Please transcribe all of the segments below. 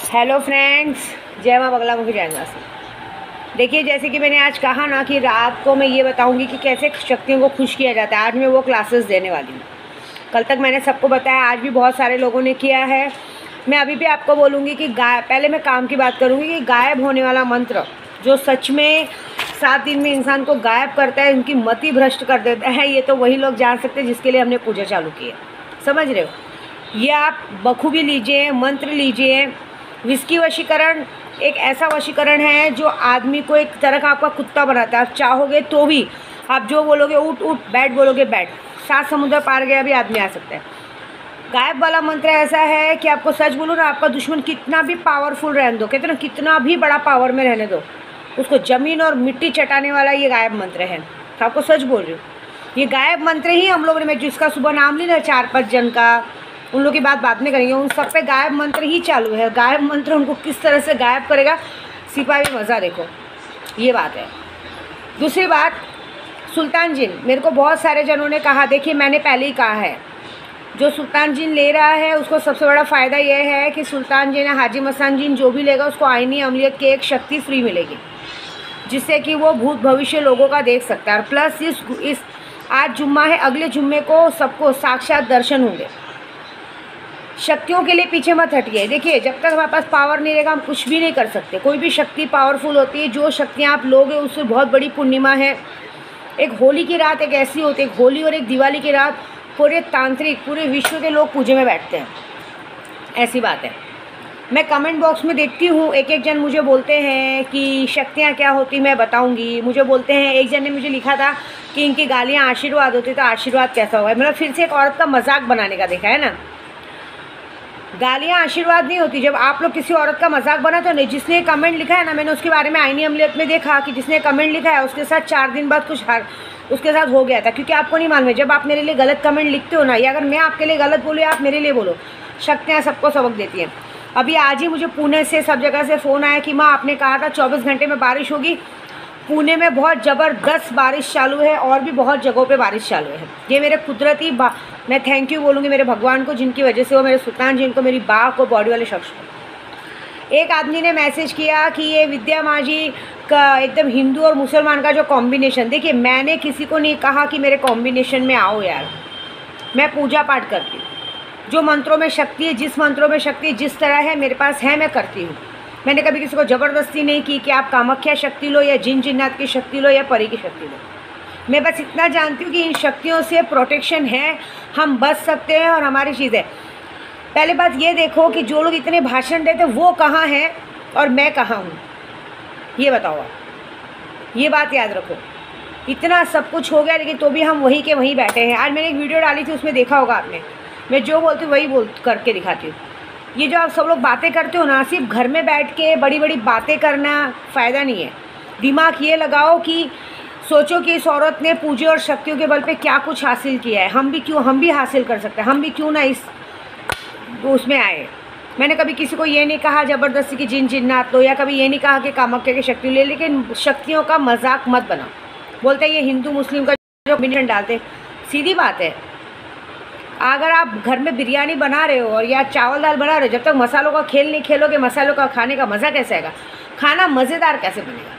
Hello friends, जय माँ बगला मुखी जयवासी। देखिए, जैसे कि मैंने आज कहा ना कि रात को मैं ये बताऊंगी कि कैसे शक्तियों को खुश किया जाता है। आज मैं वो क्लासेस देने वाली हूँ। कल तक मैंने सबको बताया, आज भी बहुत सारे लोगों ने किया है। मैं अभी भी आपको बोलूँगी कि पहले मैं काम की बात करूँगी कि गायब होने वाला मंत्र जो सच में 7 दिन में इंसान को गायब करता है, उनकी मति भ्रष्ट कर देता है, ये तो वही लोग जान सकते हैं जिसके लिए हमने पूजा चालू की है। समझ रहे हो? ये आप बखूबी लीजिए, मंत्र लीजिए। विस्की वशीकरण एक ऐसा वशीकरण है जो आदमी को एक तरह का आपका कुत्ता बनाता है। आप चाहोगे तो भी आप जो बोलोगे उठ उठ, बैठ बोलोगे बैठ, 7 समुद्र पार गया भी आदमी आ सकता है। गायब वाला मंत्र ऐसा है कि आपको सच बोलूँ ना, आपका दुश्मन कितना भी पावरफुल रहने दो, कहते ना कितना भी बड़ा पावर में रहने दो, उसको ज़मीन और मिट्टी चटाने वाला ये गायब मंत्र है। तो आपको सच बोल रही हूँ, ये गायब मंत्र ही हम लोगों ने, मैं जिसका सुबह नाम ली ना 4-5 जन का, उन लोगों की बात बाद में करेंगे। उन सब पे गायब मंत्र ही चालू है। गायब मंत्र उनको किस तरह से गायब करेगा, सिपाही मज़ा देखो, ये बात है। दूसरी बात, सुल्तान जिन, मेरे को बहुत सारे जनों ने कहा, देखिए मैंने पहले ही कहा है, जो सुल्तान जिन ले रहा है उसको सबसे बड़ा फ़ायदा यह है कि सुल्तान जिन, हाजी मस्तान जिन जो भी लेगा उसको आईनी अमलियत की एक शक्ति फ्री मिलेगी, जिससे कि वो भूत भविष्य लोगों का देख सकता है। और प्लस इस आज जुम्मा है, अगले जुम्मे को सबको साक्षात दर्शन होंगे। शक्तियों के लिए पीछे मत हटिए। देखिए, जब तक हमारे पास पावर नहीं रहेगा हम कुछ भी नहीं कर सकते। कोई भी शक्ति पावरफुल होती है, जो शक्तियाँ आप लोगे उससे बहुत बड़ी पूर्णिमा है। एक होली की रात एक ऐसी होती है, एक होली और एक दिवाली की रात पूरे तांत्रिक, पूरे विश्व के लोग पूजे में बैठते हैं, ऐसी बात है। मैं कमेंट बॉक्स में देखती हूँ, एक जन मुझे बोलते हैं कि शक्तियाँ क्या होती, मैं बताऊँगी। मुझे बोलते हैं, एक जन ने मुझे लिखा था कि इनकी गालियाँ आशीर्वाद होती, तो आशीर्वाद कैसा होगा। मतलब फिर से एक औरत का मजाक बनाने का देखा है ना। गालियाँ आशीर्वाद नहीं होती। जब आप लोग किसी औरत का मजाक बनाते हो ना, जिसने कमेंट लिखा है ना, मैंने उसके बारे में आईनी अमलियत में देखा कि जिसने कमेंट लिखा है उसके साथ 4 दिन बाद कुछ उसके साथ हो गया था। क्योंकि आपको नहीं मालूम है, जब आप मेरे लिए गलत कमेंट लिखते हो ना, या अगर मैं आपके लिए गलत बोलूँ या आप मेरे लिए बोलो, शक्तियाँ सबको सबक देती हैं। अभी आज ही मुझे पुणे से सब जगह से फ़ोन आया कि माँ आपने कहा था 24 घंटे में बारिश होगी। पुणे में बहुत ज़बरदस्त बारिश चालू है और भी बहुत जगहों पे बारिश चालू है। ये मेरे कुदरती मैं थैंक यू बोलूँगी मेरे भगवान को, जिनकी वजह से वो मेरे सुल्तान जी को, मेरी बा को, बॉडी वाले शख्स को। एक आदमी ने मैसेज किया कि ये विद्या माँ जी का एकदम हिंदू और मुसलमान का जो कॉम्बिनेशन, देखिए मैंने किसी को नहीं कहा कि मेरे कॉम्बिनेशन में आओ यार। मैं पूजा पाठ करती हूँ, जो मंत्रों में शक्ति है, जिस मंत्रों में शक्ति जिस तरह है मेरे पास है, मैं करती हूँ। मैंने कभी किसी को ज़बरदस्ती नहीं की कि आप कामाख्या शक्ति लो या जिन जिन्नात की शक्ति लो या परी की शक्ति लो। मैं बस इतना जानती हूँ कि इन शक्तियों से प्रोटेक्शन है, हम बच सकते हैं और हमारी चीज़ है। पहले बात ये देखो कि जो लोग इतने भाषण देते वो कहाँ हैं और मैं कहाँ हूँ, ये बताओ आप। ये बात याद रखो। इतना सब कुछ हो गया लेकिन तो भी हम वहीं के वहीं बैठे हैं। आज मैंने एक वीडियो डाली थी, उसमें देखा होगा आपने, मैं जो बोलती हूँ वही करके दिखाती हूँ। ये जो आप सब लोग बातें करते हो ना, सिर्फ घर में बैठ के बड़ी बड़ी बातें करना फ़ायदा नहीं है। दिमाग ये लगाओ कि सोचो कि इस औरत ने पूजे और शक्तियों के बल पे क्या कुछ हासिल किया है, हम भी हासिल कर सकते हैं, हम भी क्यों ना इस उसमें आए। मैंने कभी किसी को ये नहीं कहा ज़बरदस्ती की जिन जिन्नात लो, या कभी ये नहीं कहा कि कामाख्या की शक्ति ले, लेकिन शक्तियों का मजाक मत बनाओ। बोलते हैं ये हिंदू मुस्लिम का जो कॉम्बिनेशन डालते, सीधी बात है। अगर आप घर में बिरयानी बना रहे हो और या चावल दाल बना रहे हो, जब तक मसालों का खेल नहीं खेलोगे, मसालों का खाने का मज़ा कैसे आएगा, खाना मज़ेदार कैसे बनेगा।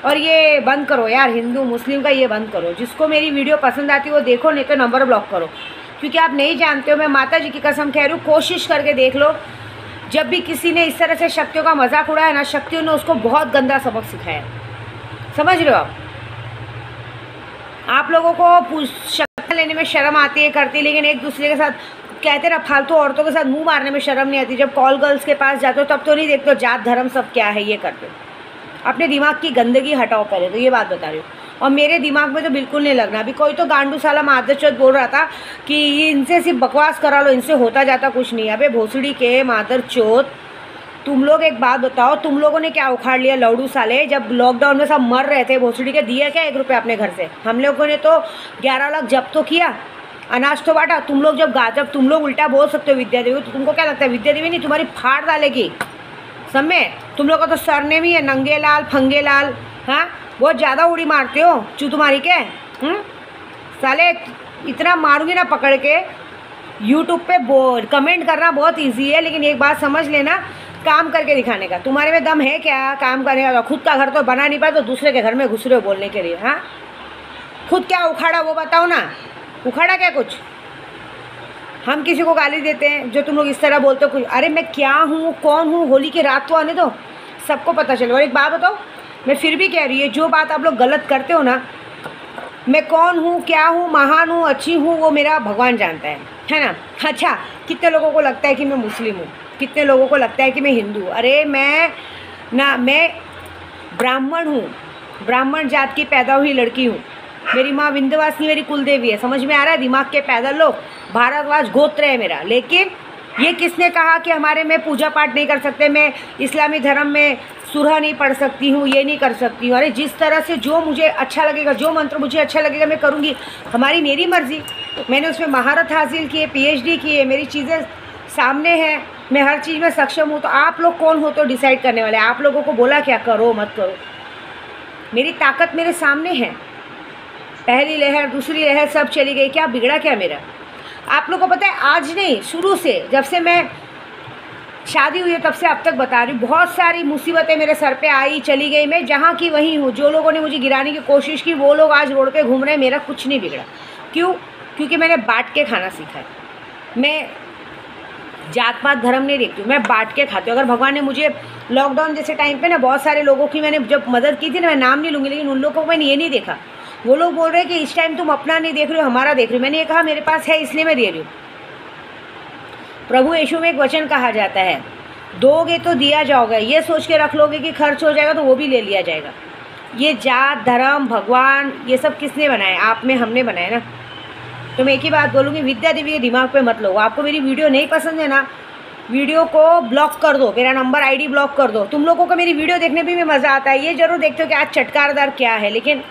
और ये बंद करो यार, हिंदू मुस्लिम का ये बंद करो। जिसको मेरी वीडियो पसंद आती है वो देखो, नहीं तो नंबर ब्लॉक करो। क्योंकि आप नहीं जानते हो, मैं माता जी की कसम कह रही हूँ, कोशिश करके देख लो। जब भी किसी ने इस तरह से शक्तियों का मजाक उड़ाया ना, शक्तियों ने उसको बहुत गंदा सबक सिखाया। समझ रहे हो आप लोगों को शक्ति लेने में शर्म आती है, करती, लेकिन एक दूसरे के साथ कहते ना, फालतू औरतों के साथ मुंह मारने में शर्म नहीं आती। जब कॉल गर्ल्स के पास जाते हो तब तो नहीं देखते हो जात धर्म सब क्या है, ये करते हो। अपने दिमाग की गंदगी हटाओ पहले, तो ये बात बता रही हूँ। और मेरे दिमाग में तो बिल्कुल नहीं लगना। अभी कोई तो गांडू साला मादरचोद बोल रहा था कि इनसे सिर्फ बकवास करा लो, इनसे होता जाता कुछ नहीं। अबे भोसड़ी के मादरचोद, तुम लोग एक बात बताओ, तुम लोगों ने क्या उखाड़ लिया लौडू साले। जब लॉकडाउन में सब मर रहे थे, भोसड़ी के दिया क्या 1 रुपया अपने घर से? हम लोगों ने तो 11 लाख जब्त तो किया, अनाज तो बांटा। तुम लोग जब तुम लोग उल्टा बोल सकते हो विद्या देवी, तो तुमको क्या लगता है विद्या देवी नहीं तुम्हारी फाड़ डालेगी? समय तुम लोग का तो सरनेम ही है नंगे लाल फंगे लाल। हाँ, बहुत ज़्यादा उड़ी मारते हो चू तुम्हारी के। साले इतना मारूंगी ना पकड़ के। यूट्यूब पे कमेंट करना बहुत इजी है, लेकिन एक बात समझ लेना, काम करके दिखाने का। तुम्हारे में दम है क्या काम करने का? खुद का घर तो बना नहीं पाए तो दूसरे के घर में घुस रहे हो बोलने के लिए। हाँ, खुद क्या उखाड़ा वो बताओ ना, उखाड़ा क्या कुछ? हम किसी को गाली देते हैं जो तुम लोग इस तरह बोलते हो कुछ। अरे मैं क्या हूँ, कौन हूँ, होली की रात तो आने दो, सबको पता चले। और एक बात बताओ, मैं फिर भी कह रही है, जो बात आप लोग गलत करते हो ना, मैं कौन हूँ, क्या हूँ, महान हूँ, अच्छी हूँ, वो मेरा भगवान जानता है ना। अच्छा, कितने लोगों को लगता है कि मैं मुस्लिम हूँ, कितने लोगों को लगता है कि मैं हिंदू हूँ। अरे मैं ब्राह्मण हूँ, ब्राह्मण जात की पैदा हुई लड़की हूँ। मेरी माँ विंध्यवासिनी मेरी कुल देवी है। समझ में आ रहा है? दिमाग के पैदल लोग, भारतवास गोत्र है मेरा। लेकिन ये किसने कहा कि हमारे में पूजा पाठ नहीं कर सकते, मैं इस्लामी धर्म में सूरह नहीं पढ़ सकती हूँ, ये नहीं कर सकती हूँ? अरे जिस तरह से जो मुझे अच्छा लगेगा, जो मंत्र मुझे अच्छा लगेगा मैं करूँगी। मेरी मर्ज़ी, मैंने उसमें महारत हासिल की है, PhD की है, मेरी चीज़ें सामने हैं, मैं हर चीज़ में सक्षम हूँ। तो आप लोग कौन हो तो डिसाइड करने वाले? आप लोगों को बोला क्या करो मत करो? मेरी ताकत मेरे सामने है। पहली लहर, दूसरी लहर सब चली गई, क्या बिगड़ा क्या मेरा? आप लोगों को पता है, आज नहीं, शुरू से, जब से मैं शादी हुई है तब से अब तक बता रही हूँ, बहुत सारी मुसीबतें मेरे सर पे आई चली गई। मैं जहाँ की वहीं हूँ। जो लोगों ने मुझे गिराने की कोशिश की वो लोग आज रोड पे घूम रहे हैं। मेरा कुछ नहीं बिगड़ा। क्यों? क्योंकि मैंने बांट के खाना सीखा है। मैं जात पात धर्म नहीं देखती हूँ, मैं बांट के खाती हूँ। अगर भगवान ने मुझे लॉकडाउन जैसे टाइम पे ना, बहुत सारे लोगों की मैंने जब मदद की थी ना, मैं नाम नहीं लूँगी, लेकिन उन लोगों को मैंने ये नहीं देखा। वो लोग बोल रहे हैं कि इस टाइम तुम अपना नहीं देख रहे हो, हमारा देख रहे हो। मैंने ये कहा मेरे पास है इसलिए मैं दे रही हूँ। प्रभु यीशु में एक वचन कहा जाता है, दोगे तो दिया जाओगे, ये सोच के रख लोगे कि खर्च हो जाएगा तो वो भी ले लिया जाएगा। ये जात धर्म भगवान ये सब किसने बनाया? आप में हमने बनाया ना। तो मैं एक ही बात बोलूँगी, विद्या देवी के दिमाग पे मत लो। आपको मेरी वीडियो नहीं पसंद है ना, वीडियो को ब्लॉक कर दो, मेरा नंबर ID ब्लॉक कर दो। तुम लोगों को मेरी वीडियो देखने में भी मज़ा आता है, ये ज़रूर देखते हो कि आज चटकारदार क्या है, लेकिन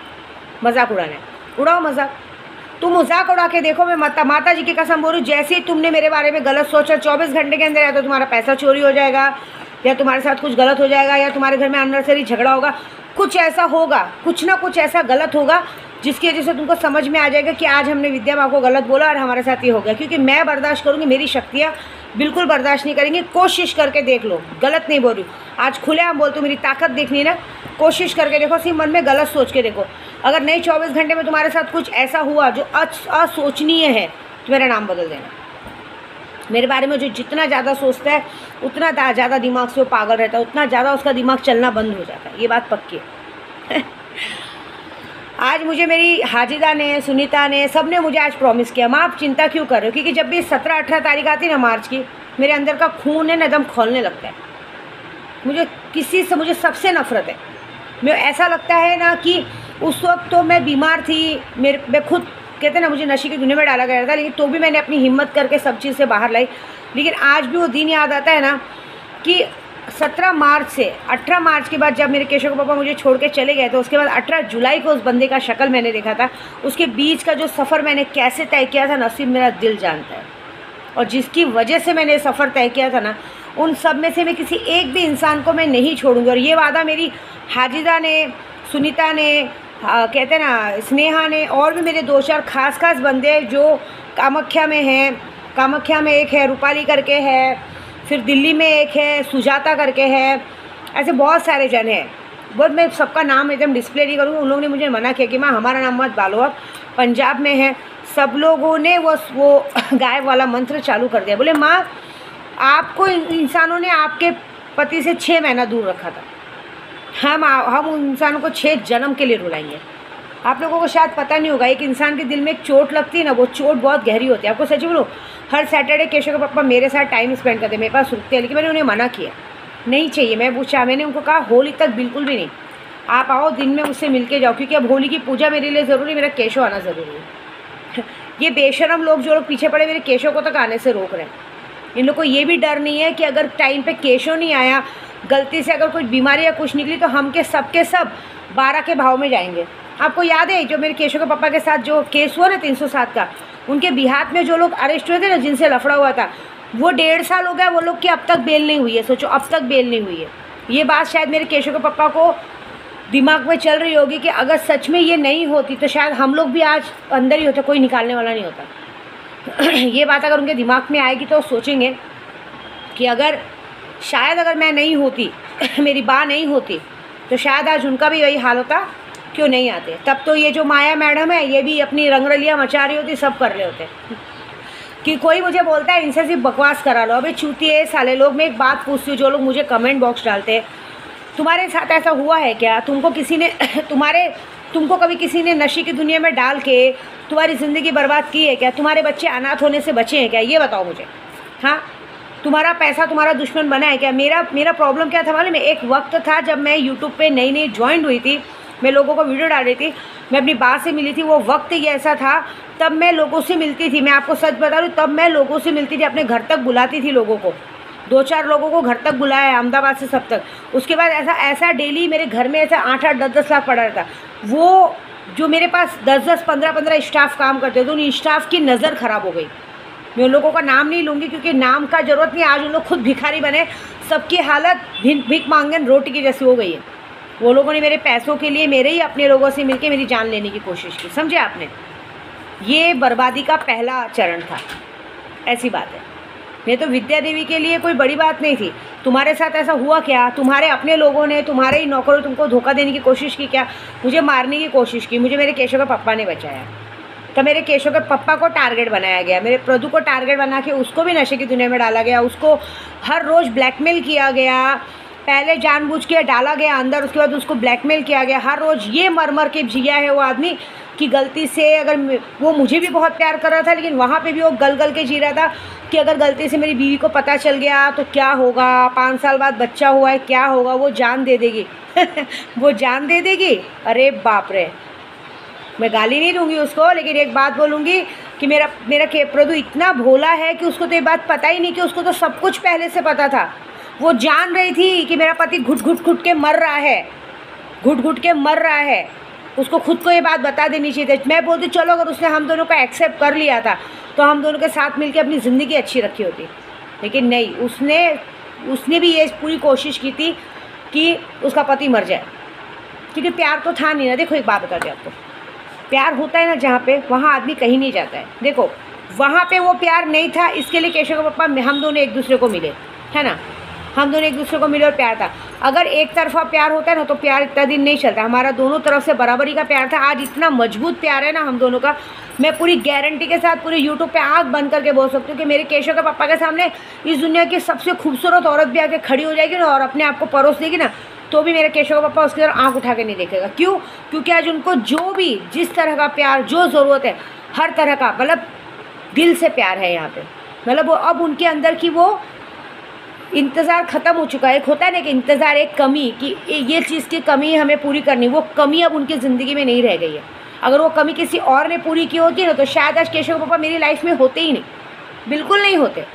मजाक उड़ाना है, उड़ाओ मजाक। तुम मजाक उड़ा के देखो। मैं माता जी की कसम बोल रही हूँ, जैसे ही तुमने मेरे बारे में गलत सोचा, 24 घंटे के अंदर या तो तुम्हारा पैसा चोरी हो जाएगा, या तुम्हारे साथ कुछ गलत हो जाएगा, या तुम्हारे घर में अननेसेसरी झगड़ा होगा, कुछ ऐसा होगा, कुछ ना कुछ ऐसा गलत होगा जिसकी वजह से तुमको समझ में आ जाएगा कि आज हमने विद्या माँ को गलत बोला और हमारे साथ ये हो गया। क्योंकि मैं बर्दाश्त करूँगी, मेरी शक्तियाँ बिल्कुल बर्दाश्त नहीं करेंगी। कोशिश करके देख लो, गलत नहीं बोल रही हूँ, आज खुलेआम बोलती हूँ। मेरी ताकत देखनी है ना, कोशिश करके देखो, सिर्फ मन में गलत सोच के देखो। अगर नहीं 24 घंटे में तुम्हारे साथ कुछ ऐसा हुआ जो असोचनीय है तो मेरा नाम बदल देना। मेरे बारे में जो जितना ज़्यादा सोचता है उतना ज़्यादा दिमाग से वो पागल रहता है, उतना ज़्यादा उसका दिमाग चलना बंद हो जाता है। ये बात पक्की है। आज मुझे मेरी हाजिदा ने, सुनीता ने, सब ने मुझे आज प्रॉमिस किया, माँ आप चिंता क्यों कर रहे हो? क्योंकि जब भी 17-18 तारीख आती है ना मार्च की, मेरे अंदर का खून है ना एकदम खोलने लगता है। मुझे सबसे नफरत है। मैं ऐसा लगता है ना कि उस वक्त तो मैं बीमार थी, मैं खुद कहते ना मुझे नशे की दुनिया में डाला गया था, लेकिन तो भी मैंने अपनी हिम्मत करके सब चीज़ से बाहर लाई। लेकिन आज भी वो दिन याद आता है ना कि 17 मार्च से 18 मार्च के बाद जब मेरे केशव के पापा मुझे छोड़ के चले गए, तो उसके बाद 18 जुलाई को उस बंदे का शक्ल मैंने देखा था। उसके बीच का जो सफ़र मैंने कैसे तय किया था, नसीब मेरा दिल जानता है। और जिसकी वजह से मैंने सफ़र तय किया था ना, उन सब में से मैं किसी एक भी इंसान को मैं नहीं छोड़ूंगी। और ये वादा मेरी हाजिदा ने, सुनीता ने, कहते ना स्नेहा ने, और भी मेरे 2-4 खास बंदे जो कामाख्या में हैं। कामाख्या में एक है रूपाली करके है, फिर दिल्ली में एक है सुजाता करके है, ऐसे बहुत सारे जन हैं। बहुत मैं सबका नाम एकदम डिस्प्ले नहीं करूँगी। उन लोगों ने मुझे मना किया कि माँ हमारा नाम मत डालो, अब पंजाब में है। सब लोगों ने वो गायब वाला मंत्र चालू कर दिया। बोले माँ आपको इंसानों ने आपके पति से 6 महीना दूर रखा था, हम उन इंसानों को 6 जन्म के लिए रुलाएंगे। आप लोगों को शायद पता नहीं होगा, एक इंसान के दिल में एक चोट लगती है ना, वो चोट बहुत गहरी होती है। आपको सच बोलो, हर सैटरडे केशव के पापा मेरे साथ टाइम स्पेंड करते, मेरे पास रुकते हैं, लेकिन मैंने उन्हें मना किया, नहीं चाहिए। मैं पूछा, मैंने उनको कहा होली तक बिल्कुल भी नहीं, आप आओ दिन में मुझसे मिल के जाओ, क्योंकि अब होली की पूजा मेरे लिए ज़रूरी, मेरा केशव आना ज़रूरी है। ये बेशरम लोग जो लोग पीछे पड़े मेरे केशव को तक आने से रोक रहे हैं, इन लोग को ये भी डर नहीं है कि अगर टाइम पे केशव नहीं आया, गलती से अगर कोई बीमारी या कुछ निकली, तो हम के सब 12 के भाव में जाएंगे। आपको याद है जो मेरे केशव के पापा के साथ जो केस हुआ ना 307 का, उनके बिहार में जो लोग अरेस्ट हुए थे ना, जिनसे लफड़ा हुआ था, वो 1.5 साल हो गया वो लोग की अब तक बेल नहीं हुई है। सोचो, अब तक बेल नहीं हुई है। ये बात शायद मेरे केशव के पापा को दिमाग में चल रही होगी कि अगर सच में ये नहीं होती तो शायद हम लोग भी आज अंदर ही होते, कोई निकालने वाला नहीं होता। ये बात अगर उनके दिमाग में आएगी तो सोचेंगे कि अगर शायद अगर मैं नहीं होती मेरी माँ नहीं होती तो शायद आज उनका भी वही हाल होता, क्यों नहीं आते। तब तो ये जो माया मैडम है ये भी अपनी रंगरलियाँ मचा रही होती, सब कर रहे होते। कि कोई मुझे बोलता है इनसे सिर्फ बकवास करा लो, अबे चूतिए साले लोग। मैं एक बात पूछती हूँ, जो लोग मुझे कमेंट बॉक्स डालते हैं, तुम्हारे साथ ऐसा हुआ है क्या? तुमको किसी ने तुमको कभी किसी ने नशे की दुनिया में डाल के तुम्हारी ज़िंदगी बर्बाद की है क्या? तुम्हारे बच्चे अनाथ होने से बचे हैं क्या? ये बताओ मुझे। हाँ, तुम्हारा पैसा तुम्हारा दुश्मन बना है क्या? मेरा प्रॉब्लम क्या था मालूम है? एक वक्त था जब मैं यूट्यूब पे नई ज्वाइन हुई थी, मैं लोगों को वीडियो डाल रही थी, मैं अपनी बात से मिली थी। वो वक्त ही ऐसा था, तब मैं लोगों से मिलती थी। मैं आपको सच बता रही हूँ, तब मैं लोगों से मिलती थी, अपने घर तक बुलाती थी लोगों को। 2-4 लोगों को घर तक बुलाया है, अहमदाबाद से सब तक। उसके बाद ऐसा डेली मेरे घर में ऐसा 8-8 10-10 लाख पड़ा रहता। वो जो मेरे पास 10-10 15-15 स्टाफ काम करते थे, उन स्टाफ की नज़र ख़राब हो गई। मैं उन लोगों का नाम नहीं लूँगी क्योंकि नाम का ज़रूरत नहीं। आज उन लोग खुद भिखारी बने, सबकी हालत भीख मांगन रोटी की जैसी हो गई है। वो लोगों ने मेरे पैसों के लिए मेरे ही अपने लोगों से मिलके मेरी जान लेने की कोशिश की, समझे आपने? ये बर्बादी का पहला चरण था, ऐसी बात है। नहीं तो विद्या देवी के लिए कोई बड़ी बात नहीं थी। तुम्हारे साथ ऐसा हुआ क्या? तुम्हारे अपने लोगों ने, तुम्हारे ही नौकरों तुमको धोखा देने की कोशिश की क्या? मुझे मारने की कोशिश की, मुझे मेरे केशव के पप्पा ने बचाया। तो मेरे केशव के पप्पा को टारगेट बनाया गया, मेरे प्रदू को टारगेट बना के उसको भी नशे की दुनिया में डाला गया, उसको हर रोज़ ब्लैकमेल किया गया। पहले जानबूझ के डाला गया अंदर, उसके बाद उसको ब्लैकमेल किया गया। हर रोज़ ये मर के जिया है वो आदमी कि गलती से, अगर वो मुझे भी बहुत प्यार कर रहा था, लेकिन वहाँ पे भी वो गल के जी रहा था कि अगर गलती से मेरी बीवी को पता चल गया तो क्या होगा, 5 साल बाद बच्चा हुआ है क्या होगा, वो जान दे देगी वो जान दे देगी। अरे बाप रे, मैं गाली नहीं दूंगी उसको, लेकिन एक बात बोलूँगी कि मेरा प्रदू इतना भोला है कि उसको तो ये बात पता ही नहीं कि उसको तो सब कुछ पहले से पता था। वो जान रही थी कि मेरा पति घुट के मर रहा है, घुट के मर रहा है। उसको खुद को ये बात बता देनी चाहिए थी। मैं बोलती चलो, अगर उसने हम दोनों को एक्सेप्ट कर लिया था तो हम दोनों के साथ मिलकर अपनी ज़िंदगी अच्छी रखी होती, लेकिन नहीं, उसने भी ये पूरी कोशिश की थी कि उसका पति मर जाए, क्योंकि प्यार तो था नहीं ना। देखो एक बात बता दें आपको, प्यार होता है ना जहाँ पे, वहाँ आदमी कहीं नहीं जाता है। देखो वहाँ पे वो प्यार नहीं था, इसके लिए केशव के पप्पा हम दोनों एक दूसरे को मिले, है ना? हम दोनों एक दूसरे को मिले और प्यार था। अगर एक तरफा प्यार होता है ना तो प्यार इतना दिन नहीं चलता। हमारा दोनों तरफ से बराबरी का प्यार था। आज इतना मजबूत प्यार है ना हम दोनों का, मैं पूरी गारंटी के साथ पूरे यूट्यूब पे आँख बंद करके बोल सकती हूँ कि मेरे केशव के पापा के सामने इस दुनिया की सबसे खूबसूरत औरत भी आके खड़ी हो जाएगी ना और अपने आप को परोस देगी ना, तो भी मेरे केशव का पापा उसकी तरफ आँख उठा के नहीं देखेगा। क्यों? क्योंकि आज उनको जो भी जिस तरह का प्यार, जो ज़रूरत है, हर तरह का, मतलब दिल से प्यार है यहाँ पे। मतलब वो अब उनके अंदर की वो इंतज़ार ख़त्म हो चुका है। एक होता है ना कि इंतज़ार, एक कमी कि ये चीज़ की कमी हमें पूरी करनी, वो कमी अब उनकी ज़िंदगी में नहीं रह गई है। अगर वो कमी किसी और ने पूरी की होती ना तो शायद आज केशव के पापा मेरी लाइफ में होते ही नहीं, बिल्कुल नहीं होते।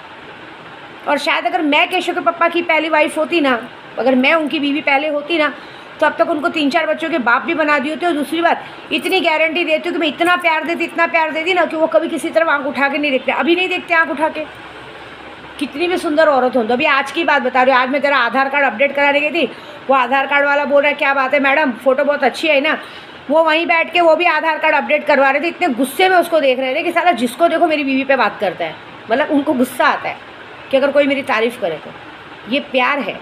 और शायद अगर मैं केशव के पापा की पहली वाइफ होती ना, अगर मैं उनकी बीवी पहले होती ना, तो अब तक उनको 3-4 बच्चों के बाप भी बना दिए होते। और दूसरी बात, इतनी गारंटी देती हूँ कि मैं इतना प्यार देती ना कि वो कभी किसी तरफ आँख उठा के नहीं देखते। अभी नहीं देखते आँख उठा के, कितनी भी सुंदर औरत हो। तो अभी आज की बात बता रही हूँ, आज मैं तेरा आधार कार्ड अपडेट कराने गई थी, वो आधार कार्ड वाला बोल रहा है क्या बात है मैडम, फ़ोटो बहुत अच्छी है ना। वो वहीं बैठ के वो भी आधार कार्ड अपडेट करवा रहे थे। इतने गुस्से में उसको देख रहे थे कि साला जिसको देखो मेरी बीवी पे बात करता है। मतलब उनको गुस्सा आता है कि अगर कोई मेरी तारीफ़ करे तो। ये प्यार है,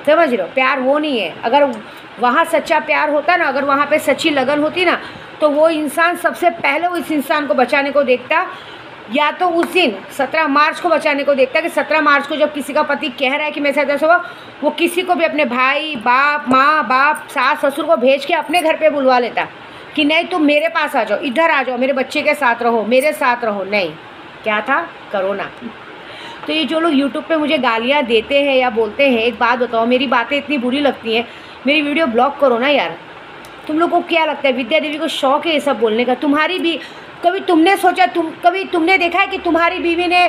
समझ रहे हो? प्यार वो नहीं है। अगर वहाँ सच्चा प्यार होता ना, अगर वहाँ पे सच्ची लगन होती ना, तो वो इंसान सबसे पहले वो इस इंसान को बचाने को देखता। या तो उस दिन 17 मार्च को बचाने को देखता कि 17 मार्च को जब किसी का पति कह रहा है कि मेरे साथ ऐसा हुआ, वो किसी को भी अपने भाई, बाप, माँ बाप, सास ससुर को भेज के अपने घर पे बुलवा लेता कि नहीं तुम मेरे पास आ जाओ, इधर आ जाओ, मेरे बच्चे के साथ रहो, मेरे साथ रहो। नहीं, क्या था? कोरोना। तो ये जो लोग यूट्यूब पे मुझे गालियाँ देते हैं या बोलते हैं, एक बात बताओ, मेरी बातें इतनी बुरी लगती हैं, मेरी वीडियो ब्लॉक करो ना यार। तुम लोग को क्या लगता है विद्या देवी को शौक है ये सब बोलने का? तुम्हारी भी कभी तुमने सोचा, कभी तुमने देखा है कि तुम्हारी बीवी ने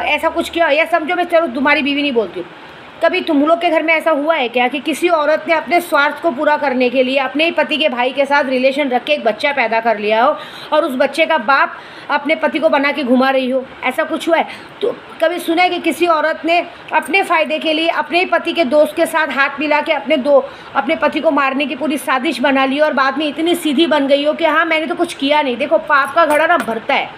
ऐसा कुछ किया? या समझो, मैं चलो तुम्हारी बीवी नहीं बोलती हूँ, कभी तुम लोग के घर में ऐसा हुआ है क्या कि किसी औरत ने अपने स्वार्थ को पूरा करने के लिए अपने ही पति के भाई के साथ रिलेशन रख के एक बच्चा पैदा कर लिया हो और उस बच्चे का बाप अपने पति को बना के घुमा रही हो? ऐसा कुछ हुआ है? तो कभी सुना है कि किसी औरत ने अपने फ़ायदे के लिए अपने ही पति के दोस्त के साथ हाथ मिला के अपने पति को मारने की पूरी साजिश बना ली और बाद में इतनी सीधी बन गई हो कि हाँ मैंने तो कुछ किया नहीं? देखो पाप का घड़ा ना भरता है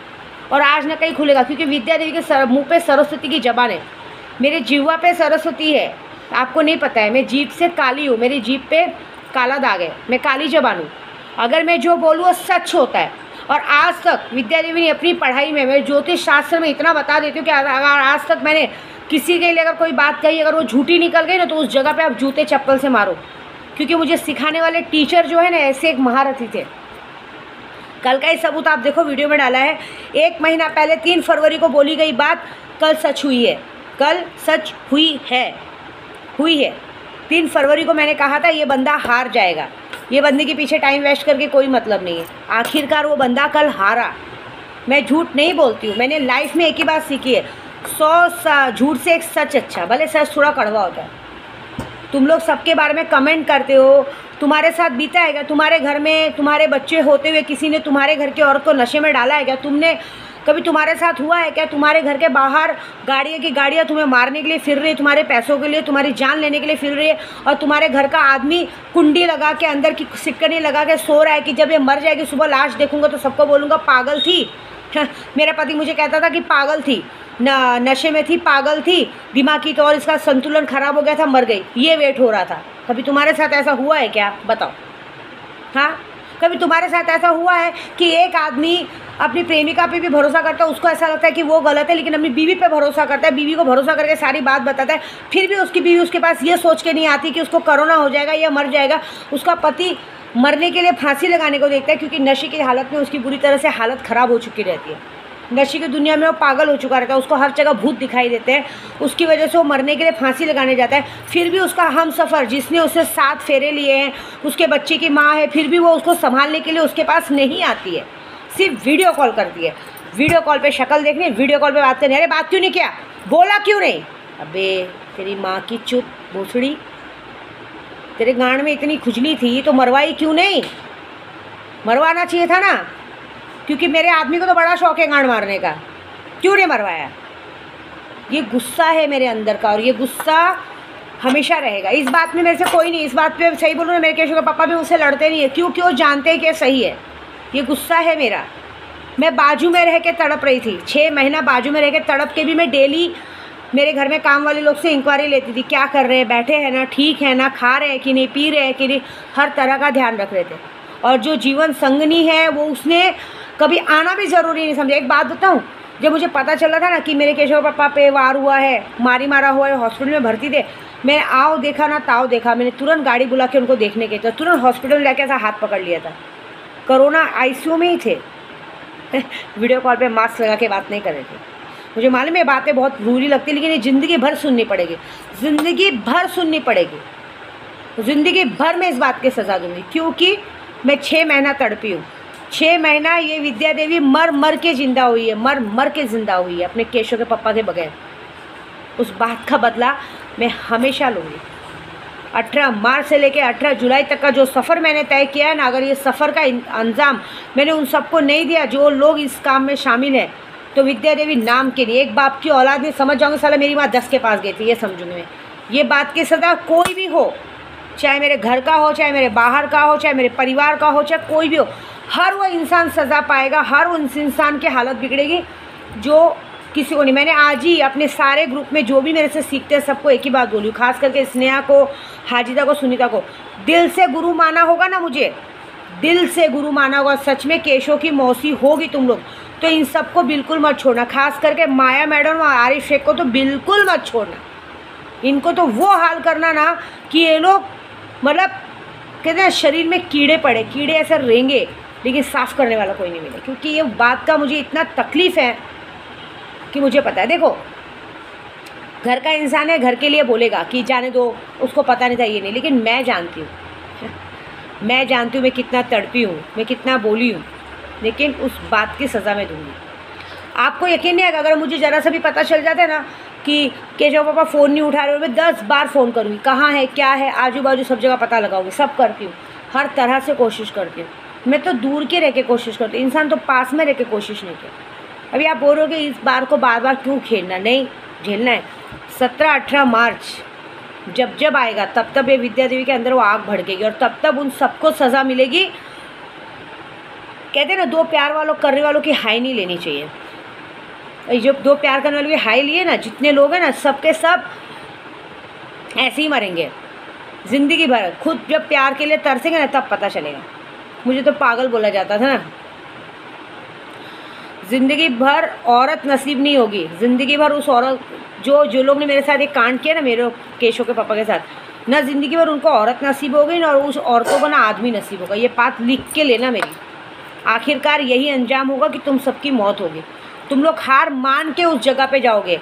और आज ना कहीं खुलेगा, क्योंकि विद्या देवी के मुँह पे सरस्वती की जबान है। मेरे जीवा पे सरस्वती है, आपको नहीं पता है। मैं जीभ से काली हूँ, मेरी जीभ पे काला दाग है, मैं काली जबान हूँ। अगर मैं जो बोलूँ वो सच होता है। और आज तक विद्या देवी ने अपनी पढ़ाई में, मैं ज्योतिष शास्त्र में इतना बता देती हूँ कि अगर आज तक मैंने किसी के लिए अगर कोई बात कही, अगर वो झूठी निकल गई ना, तो उस जगह पे आप जूते चप्पल से मारो, क्योंकि मुझे सिखाने वाले टीचर जो है ना, ऐसे एक महारथी थे। कल का ही सबूत आप देखो, वीडियो में डाला है। 1 महीना पहले 3 फरवरी को बोली गई बात कल सच हुई है, कल सच हुई है। 3 फरवरी को मैंने कहा था ये बंदा हार जाएगा, ये बंदे के पीछे टाइम वेस्ट करके कोई मतलब नहीं है। आखिरकार वो बंदा कल हारा। मैं झूठ नहीं बोलती हूँ, मैंने लाइफ में एक ही बात सीखी है, 100 झूठ से एक सच अच्छा, भले सच थोड़ा कड़वा होता है। तुम लोग सबके बारे में कमेंट करते हो, तुम्हारे साथ बीता है क्या? तुम्हारे घर में तुम्हारे बच्चे होते हुए किसी ने तुम्हारे घर की औरत को नशे में डाला है क्या? कभी तुम्हारे साथ हुआ है क्या? तुम्हारे घर के बाहर गाड़ियाँ की गाड़ियाँ तुम्हें मारने के लिए फिर रही है, तुम्हारे पैसों के लिए, तुम्हारी जान लेने के लिए फिर रही है, और तुम्हारे घर का आदमी कुंडी लगा के अंदर की सिक्कनी लगा के सो रहा है कि जब ये मर जाएगी सुबह लाश देखूंगा तो सबको बोलूँगा पागल थी। मेरा पति मुझे कहता था कि पागल थी, नशे में थी, पागल थी, दिमागी तौर इसका संतुलन खराब हो गया था, मर गई, ये वेट हो रहा था। कभी तुम्हारे साथ ऐसा हुआ है क्या? बताओ। हाँ, कभी तुम्हारे साथ ऐसा हुआ है कि एक आदमी अपनी प्रेमिका पे भी भरोसा करता है, उसको ऐसा लगता है कि वो गलत है, लेकिन अपनी बीवी पे भरोसा करता है, बीवी को भरोसा करके सारी बात बताता है, फिर भी उसकी बीवी उसके पास ये सोच के नहीं आती कि उसको कोरोना हो जाएगा या मर जाएगा। उसका पति मरने के लिए फांसी लगाने को देखता है, क्योंकि नशे की हालत में उसकी बुरी तरह से हालत ख़राब हो चुकी रहती है। नशे की दुनिया में वो पागल हो चुका रहता है, उसको हर जगह भूत दिखाई देते हैं, उसकी वजह से वो मरने के लिए फांसी लगाने जाता है। फिर भी उसका हमसफ़र जिसने उसे 7 फेरे लिए हैं, उसके बच्चे की माँ है, फिर भी वो उसको संभालने के लिए उसके पास नहीं आती है, सिर्फ वीडियो कॉल करती है। वीडियो कॉल पे शक्ल देखनी, वीडियो कॉल पे बात करनी। अरे बात क्यों नहीं किया, बोला क्यों नहीं? अबे तेरी माँ की चुप भोसड़ी, तेरे गांड में इतनी खुजली थी तो मरवाई क्यों नहीं? मरवाना चाहिए था ना, क्योंकि मेरे आदमी को तो बड़ा शौक है गांड मारने का, क्यों नहीं मरवाया? ये गुस्सा है मेरे अंदर का, और ये गुस्सा हमेशा रहेगा। इस बात में मेरे से कोई नहीं, इस बात पे सही बोलूँ ना, मेरे केशव के पापा भी मुझसे लड़ते नहीं है, क्योंकि वो जानते हैं कि सही है। ये गुस्सा है मेरा। मैं बाजू में रह के तड़प रही थी, 6 महीना बाजू में रह के तड़प के भी मैं डेली मेरे घर में काम वाले लोग से इंक्वायरी लेती थी, क्या कर रहे हैं, बैठे हैं ना, ठीक है ना, खा रहे हैं कि नहीं, पी रहे हैं कि नहीं, हर तरह का ध्यान रख रहे थे। और जो जीवन संगनी है वो उसने कभी आना भी ज़रूरी नहीं समझा। एक बात बताऊँ, जब मुझे पता चला था ना कि मेरे केशव पापा पे वार हुआ है, मारा हुआ है, हॉस्पिटल में भर्ती थे, मैंने आओ देखा ना ताओ देखा, मैंने तुरंत गाड़ी बुला के उनको देखने के, तो तुरंत हॉस्पिटल में जाके ऐसा हाथ पकड़ लिया था। कोरोना आईसीयू में ही थे। वीडियो कॉल पे मास्क लगा के बात नहीं कर रहे थे। मुझे मालूम है बातें बहुत बुरी लगती, लेकिन ये ज़िंदगी भर सुननी पड़ेगी, ज़िंदगी भर सुननी पड़ेगी, ज़िंदगी भर में इस बात की सज़ा दूँगी, क्योंकि मैं 6 महीना तड़पी हूँ। 6 महीना ये विद्या देवी मर के ज़िंदा हुई है, मर के ज़िंदा हुई है अपने केशव के पापा के बगैर। उस बात का बदला मैं हमेशा लूँगी। 18 मार्च से लेकर 18 जुलाई तक का जो सफ़र मैंने तय किया है ना, अगर ये सफ़र का अंजाम मैंने उन सबको नहीं दिया जो लोग इस काम में शामिल हैं, तो विद्या देवी नाम के नहीं, एक बाप की औलाद नहीं, समझ जाऊँगी साला मेरी माँ 10 के पास गई थी, ये समझूंगी मैं। ये बात की सज़ा कोई भी हो, चाहे मेरे घर का हो, चाहे मेरे बाहर का हो, चाहे मेरे परिवार का हो, चाहे कोई भी हो, हर वो इंसान सज़ा पाएगा, हर उस इंसान की हालत बिगड़ेगी जो किसी को नहीं। मैंने आज ही अपने सारे ग्रुप में जो भी मेरे से सीखते हैं सबको एक ही बात बोली, खास करके स्नेहा को, हाजिदा को, सुनीता को, दिल से गुरु माना होगा ना, मुझे दिल से गुरु माना होगा, सच में केशव की मौसी होगी तुम लोग, तो इन सबको बिल्कुल मत छोड़ना। खास करके माया मैडम और आरिफ शेख को तो बिल्कुल मत छोड़ना। इनको तो वो हाल करना ना कि ये लोग मतलब कहते हैं शरीर में कीड़े पड़े, कीड़े ऐसे रहेंगे लेकिन साफ़ करने वाला कोई नहीं मिले, क्योंकि ये बात का मुझे इतना तकलीफ़ है कि मुझे पता है। देखो, घर का इंसान है, घर के लिए बोलेगा कि जाने दो, उसको पता नहीं था ये नहीं, लेकिन मैं जानती हूँ मैं कितना तड़पी हूँ, मैं कितना बोली हूँ, लेकिन उस बात की सज़ा मैं दूँगी। आपको यकीन नहीं है, अगर मुझे ज़रा सा भी पता चल जाता है ना कि केशव पापा फ़ोन नहीं उठा रहे हो, मैं 10 बार फ़ोन करूँगी, कहाँ है, क्या है, आजू बाजू सब जगह पता लगाऊंगी, सब करती हूँ, हर तरह से कोशिश करती हूँ। मैं तो दूर के रह के कोशिश करती हूँ, इंसान तो पास में रह के कोशिश नहीं करती। अभी आप बोल रहे हो कि इस बार को बार बार क्यों खेलना, नहीं झेलना है। 17-18 मार्च जब आएगा तब ये विद्या देवी के अंदर वो आग भड़केगी, और तब उन सबको सज़ा मिलेगी। कहते हैं ना, 2 प्यार वालों करने वालों की हाई नहीं लेनी चाहिए। जो 2 प्यार करने वाले भी हाई लिए ना, जितने लोग हैं ना सबके सब ऐसे ही मरेंगे ज़िंदगी भर। खुद जब प्यार के लिए तरसेंगे ना तब पता चलेगा। मुझे तो पागल बोला जाता था ना। ज़िंदगी भर औरत नसीब नहीं होगी, ज़िंदगी भर उस औरत जो लोग ने मेरे साथ एक कांड किया ना, मेरे केशव के पापा के साथ, ना ज़िंदगी भर उनको औरत नसीब होगी ना उस औरतों को ना आदमी नसीब होगा। ये बात लिख के लेना मेरी। आखिरकार यही अंजाम होगा कि तुम सबकी मौत होगी। तुम लोग हार मान के उस जगह पे जाओगे।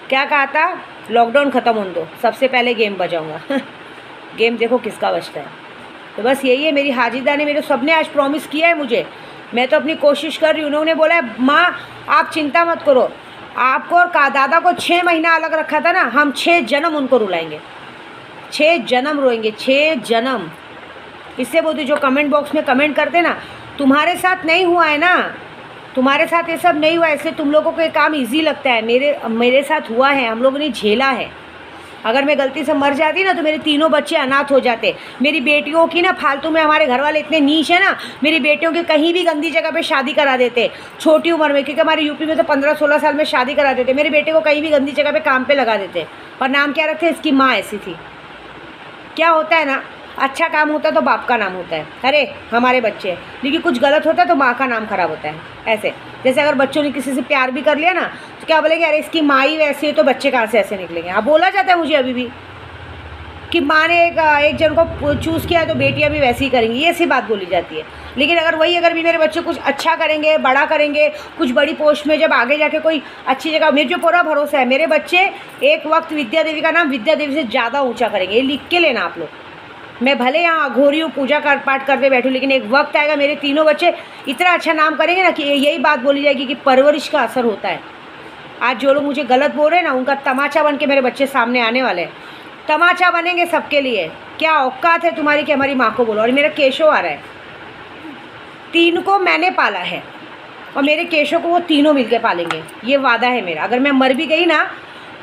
क्या कहा था? लॉकडाउन ख़त्म होने दो, सबसे पहले गेम बजाऊँगा। गेम देखो किसका बचता है। तो बस यही है मेरी हाजिदा ने, मेरे सबने आज प्रॉमिस किया है मुझे। मैं तो अपनी कोशिश कर रही हूँ। उन्होंने बोला है माँ आप चिंता मत करो, आपको और दादा को 6 महीना अलग रखा था ना, हम 6 जन्म उनको रुलाएंगे, 6 जन्म रोएंगे, 6 जन्म। इससे बोलती जो कमेंट बॉक्स में कमेंट करते ना, तुम्हारे साथ नहीं हुआ है ना, तुम्हारे साथ ये सब नहीं हुआ है, इसलिए तुम लोगों को ये काम ईजी लगता है। मेरे साथ हुआ है, हम लोगों ने झेला है। अगर मैं गलती से मर जाती ना तो मेरे तीनों बच्चे अनाथ हो जाते। मेरी बेटियों की ना फालतू में, हमारे घर वाले इतने नीच है ना, मेरी बेटियों की कहीं भी गंदी जगह पे शादी करा देते छोटी उम्र में, क्योंकि हमारे यूपी में तो 15-16 साल में शादी करा देते। मेरे बेटे को कहीं भी गंदी जगह पे काम पे लगा देते और नाम क्या रखते, इसकी माँ ऐसी थी। क्या होता है ना, अच्छा काम होता है तो बाप का नाम होता है, अरे हमारे बच्चे, लेकिन कुछ गलत होता है तो माँ का नाम खराब होता है। ऐसे जैसे अगर बच्चों ने किसी से प्यार भी कर लिया ना तो क्या बोलेंगे, अरे इसकी माँ ही वैसी है तो बच्चे कहाँ से ऐसे निकलेंगे। अब बोला जाता है मुझे अभी भी कि माँ ने एक जन को चूज़ किया तो बेटियाँ भी वैसे ही करेंगी, ये सी बात बोली जाती है। लेकिन अगर भी मेरे बच्चे कुछ अच्छा करेंगे, बड़ा करेंगे, कुछ बड़ी पोस्ट में जब आगे जाके कोई अच्छी जगह, मेरे जो पूरा भरोसा है मेरे बच्चे एक वक्त विद्या देवी का नाम विद्या देवी से ज़्यादा ऊँचा करेंगे। ये लिख के लेना आप लोग। मैं भले यहाँ अघोरी हूँ, पूजा पाठ करते बैठूँ, लेकिन एक वक्त आएगा मेरे तीनों बच्चे इतना अच्छा नाम करेंगे ना कि यही बात बोली जाएगी कि परवरिश का असर होता है। आज जो लोग मुझे गलत बोल रहे हैं ना, उनका तमाचा बन के मेरे बच्चे सामने आने वाले हैं। तमाचा बनेंगे सबके लिए। क्या औकात है तुम्हारी कि हमारी माँ को बोलो। और मेरा केशव आ रहा है, 3 को मैंने पाला है और मेरे केशव को वो तीनों मिल के पालेंगे, ये वादा है मेरा। अगर मैं मर भी गई ना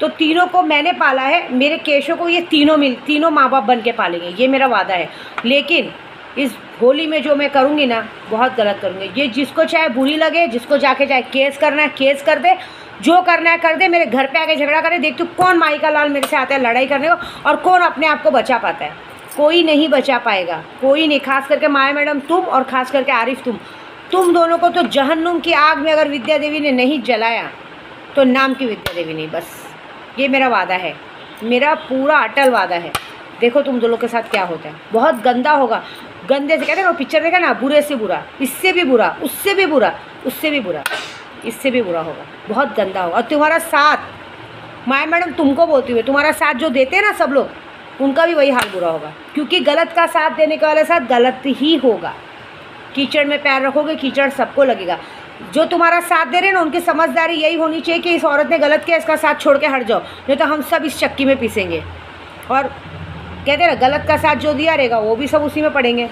तो तीनों को मैंने पाला है, मेरे केशव को ये तीनों माँ बाप बन के पालेंगे, ये मेरा वादा है। लेकिन इस होली में जो मैं करूँगी ना, बहुत गलत करूँगी। ये जिसको चाहे बुरी लगे, जिसको जाके चाहे केस करना है केस कर दे, जो करना है कर दे, मेरे घर पे आके झगड़ा करे। देखती हूँ कौन माई का लाल मेरे से आता है लड़ाई करने को और कौन अपने आप को बचा पाता है। कोई नहीं बचा पाएगा, कोई नहीं। खास करके माया मैडम तुम और खास करके आरिफ तुम दोनों को तो जहन्नुम की आग में अगर विद्या देवी ने नहीं जलाया तो नाम की विद्या देवी नहीं। बस ये मेरा वादा है, मेरा पूरा अटल वादा है। देखो तुम दोनों के साथ क्या होता है, बहुत गंदा होगा। गंदे से कहते हैं वो पिक्चर देखा ना, बुरे से बुरा, इससे भी बुरा, उससे भी बुरा, उससे भी बुरा, इससे भी बुरा होगा, बहुत गंदा होगा। और तुम्हारा साथ, माया मैडम तुमको बोलती हुई, तुम्हारा साथ जो देते हैं ना सब लोग, उनका भी वही हाल बुरा होगा। क्योंकि गलत का साथ देने के वाले साथ गलत ही होगा। कीचड़ में पैर रखोगे, कीचड़ सबको लगेगा। जो तुम्हारा साथ दे रहे हैं ना, उनकी समझदारी यही होनी चाहिए कि इस औरत ने गलत किया, इसका साथ छोड़ के हट जाओ, नहीं तो हम सब इस चक्की में पीसेंगे। और कहते हैं ना, गलत का साथ जो दिया रहेगा वो भी सब उसी में पड़ेंगे।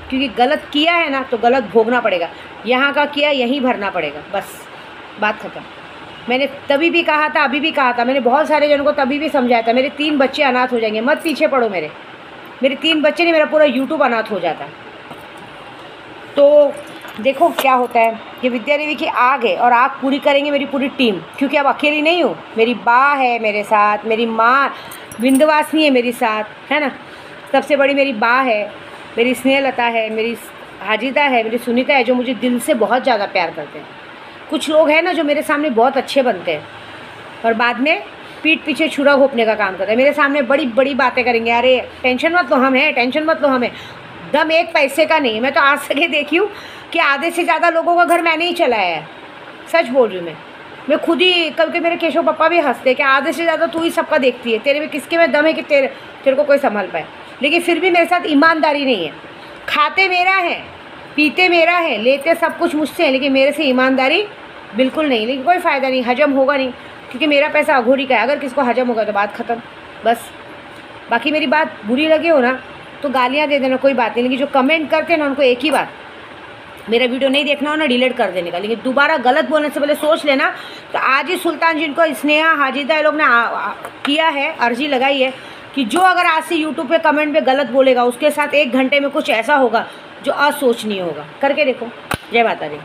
क्योंकि गलत किया है ना तो गलत भोगना पड़ेगा, यहाँ का किया यहीं भरना पड़ेगा। बस बात खत्म। मैंने तभी भी कहा था, अभी भी कहा था, मैंने बहुत सारे जनों को तभी भी समझाया था, मेरे 3 बच्चे अनाथ हो जाएंगे, मत पीछे पड़ो। मेरे 3 बच्चे नहीं, मेरा पूरा यूट्यूब अनाथ हो जाता। तो देखो क्या होता है, ये विद्या देवी की आग है और आग पूरी करेंगे मेरी पूरी टीम। क्योंकि अब अकेली नहीं हूँ, मेरी बा है मेरे साथ, मेरी माँ विंध्यवासिनी है मेरे साथ, है ना। सबसे बड़ी मेरी बा है, मेरी स्नेहलता है, मेरी हाजिदा है, मेरी सुनीता है, जो मुझे दिल से बहुत ज़्यादा प्यार करते हैं। कुछ लोग हैं ना जो मेरे सामने बहुत अच्छे बनते हैं और बाद में पीठ पीछे छुरा घोंपने का काम करते हैं। मेरे सामने बड़ी बड़ी बातें करेंगे, अरे टेंशन मत लो हम हैं, टेंशन मत लो हमें। दम 1 पैसे का नहीं। मैं तो आज सके देखी हूँ कि आधे से ज़्यादा लोगों का घर मैंने ही चलाया है। सच बोल रही हूँ मैं खुद ही। कभी मेरे केशव पापा भी हंसते कि आधे से ज़्यादा तू ही सबका देखती है, तेरे में किसके में दम है कि तेरे को कोई संभाल पाए। लेकिन फिर भी मेरे साथ ईमानदारी नहीं है। खाते मेरा है, पीते मेरा है, लेते सब कुछ मुझसे है, लेकिन मेरे से ईमानदारी बिल्कुल नहीं। लेकिन कोई फ़ायदा नहीं, हजम होगा नहीं, क्योंकि मेरा पैसा अघोरी का है। अगर किसको हजम होगा तो बात ख़त्म। बस बाकी मेरी बात बुरी लगी हो ना तो गालियाँ दे देना, कोई बात नहीं। लेकिन जो कमेंट करते हैं ना, उनको एक ही बात, मेरा वीडियो नहीं देखना हो ना, डिलीट कर देने का। लेकिन दोबारा गलत बोलने से पहले सोच लेना। तो आज ही सुल्तान जिनको स्नेहा हाजिदा लोग ने किया है, अर्जी लगाई है कि जो अगर आज से यूट्यूब पे कमेंट पे गलत बोलेगा, उसके साथ 1 घंटे में कुछ ऐसा होगा जो असोचनीय होगा। करके देखो। जय माता दी।